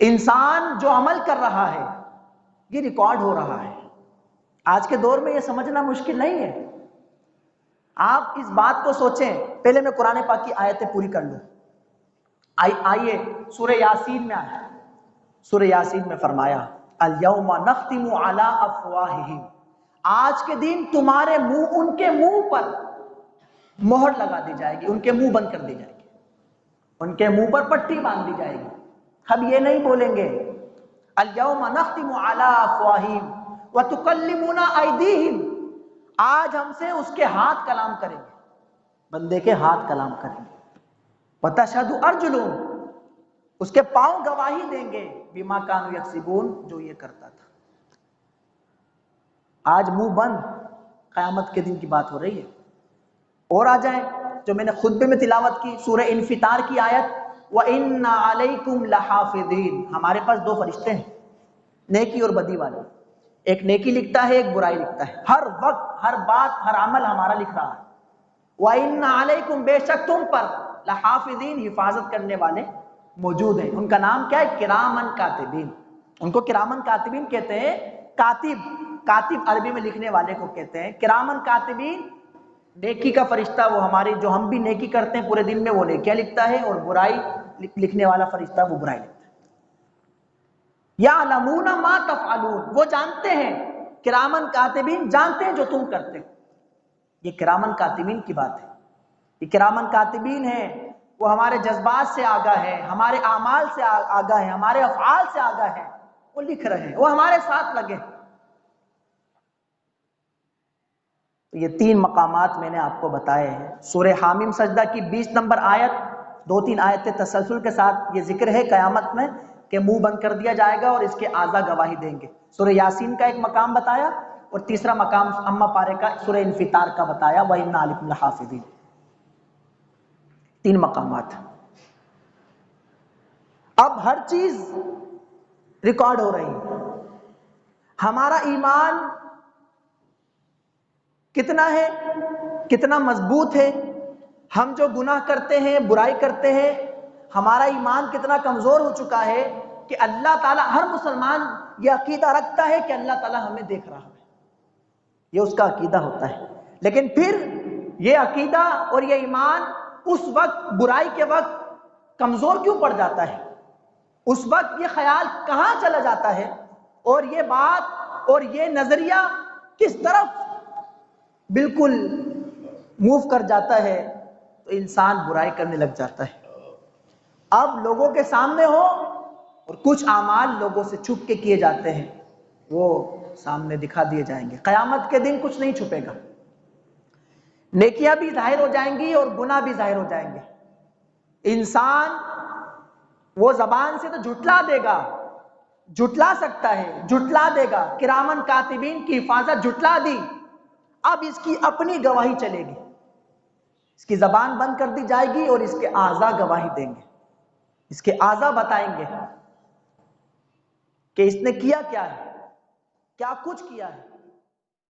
انسان جو عمل کر رہا ہے یہ ریکارڈ ہو رہا ہے. آج کے دور میں یہ سمجھنا مشکل نہیں ہے. آپ اس بات کو سوچیں. پہلے میں قرآن پاک کی آیتیں پوری کر لوں. آئیے سورہ یاسین میں آیا. سورہ یاسین میں فرمایا الیوم نختم علی افواہہم، آج کے دن تمہارے منہ، ان کے منہ پر مہر لگا دی جائے گی، ان کے منہ بند کر دی جائے گی، ان کے منہ پر پٹی باندھ دی جائے گی. اب یہ نہیں بولیں گے الیوم نختم علی افواہہم وتکلمنا ایدیہم، آج ہم سے اس کے ہاتھ کلام کریں گے، بندے کے ہاتھ کلام کریں گے. وتشہد ارجلہم، اس کے پاؤں گواہی دیں گے، بما کانوا یکسبون، جو یہ کرتا تھا. آج منہ بند، قیامت کے دن کی بات ہو رہی ہے. اور آ جائیں جو میں نے خطبے میں تلاوت کی، سورہ انفطار کی آیت وَإِنَّ عَلَيْكُمْ لَحَافِظِينَ، ہمارے پاس دو فرشتے ہیں نیکی اور بدی والے. ایک نیکی لکھتا ہے، ایک برائی لکھتا ہے. ہر وقت، ہر بات، ہر عمل ہمارا لکھ رہا ہے. وَإِنَّ عَلَيْكُمْ، بے شک تم پر، لَحَافِظِينَ، حفاظت کرنے والے موجود ہیں. ان کا نام کیا ہے؟ کرامن کاتبین. ان کو کرامن کاتبین کہتے ہیں. کاتب، کاتب عربی میں لکھنے والے کو کہتے ہیں. کرامن کاتبین، نیکی کا فرشتہ، وہ ہماری، جو ہم بھی نیکی کرتے ہیں پورے دن میں وہ نیکیاں لکھتا ہے، اور برائی لکھنے والا فرشتہ وہ برائی لکھتا ہے. یعلمون ما تفعلون، وہ جانتے ہیں، کرامن کاتبین جانتے ہیں جو تم کرتے ہو. یہ کرامن کاتبین کی بات ہے. یہ کرامن کاتبین ہیں، وہ ہمارے جذبات سے آگاہ ہے، ہمارے اعمال سے آگاہ ہے، ہمارے افعال سے آگاہ ہے. وہ لکھ رہے ہیں، وہ ہمارے ساتھ لگے. یہ تین مقامات میں نے آپ کو بتائے ہیں. سورہ حامیم سجدہ کی 20 نمبر آیت، 2-3 آیتیں تسلسل کے ساتھ یہ ذکر ہے قیامت میں کہ منہ بند کر دیا جائے گا اور اس کے اعضاء گواہی دیں گے. سورہ یاسین کا ایک مقام بتایا، اور تیسرا مقام اما پارے کا سورہ انفطار کا بتایا وَإِنَّ عَلَيْكُمْ لَحَافِظِينَ. 3 مقامات. اب ہر چیز ریکارڈ ہو رہی ہے. ہمارا ایمان کتنا ہے، کتنا مضبوط ہے. ہم جو گناہ کرتے ہیں، برائی کرتے ہیں، ہمارا ایمان کتنا کمزور ہو چکا ہے کہ اللہ تعالیٰ، ہر مسلمان یہ عقیدہ رکھتا ہے کہ اللہ تعالیٰ ہمیں دیکھ رہا ہے. یہ اس کا عقیدہ ہوتا ہے. لیکن پھر یہ عقیدہ اور یہ ایمان اس وقت، برائی کے وقت کمزور کیوں پڑ جاتا ہے؟ اس وقت یہ خیال کہاں چلا جاتا ہے، اور یہ بات اور یہ نظریہ کس طرف بالکل موو کر جاتا ہے؟ تو انسان برائی کرنے لگ جاتا ہے. اب لوگوں کے سامنے ہو، اور کچھ اعمال لوگوں سے چھپ کے کیے جاتے ہیں، وہ سامنے دکھا دیے جائیں گے. قیامت کے دن کچھ نہیں چھپے گا. نیکیاں بھی ظاہر ہو جائیں گی اور گناہ بھی ظاہر ہو جائیں گے. انسان وہ زبان سے تو جھٹلا دے گا، جھٹلا سکتا ہے، جھٹلا دے گا. کرامن کاتبین کی حفاظت جھٹلا دی. اب اس کی اپنی گواہی چلے گی. اس کی زبان بند کر دی جائے گی اور اس کے اعضاء گواہی دیں گے. اس کے اعضاء بتائیں گے کہ اس نے کیا کیا ہے، کیا کچھ کیا ہے.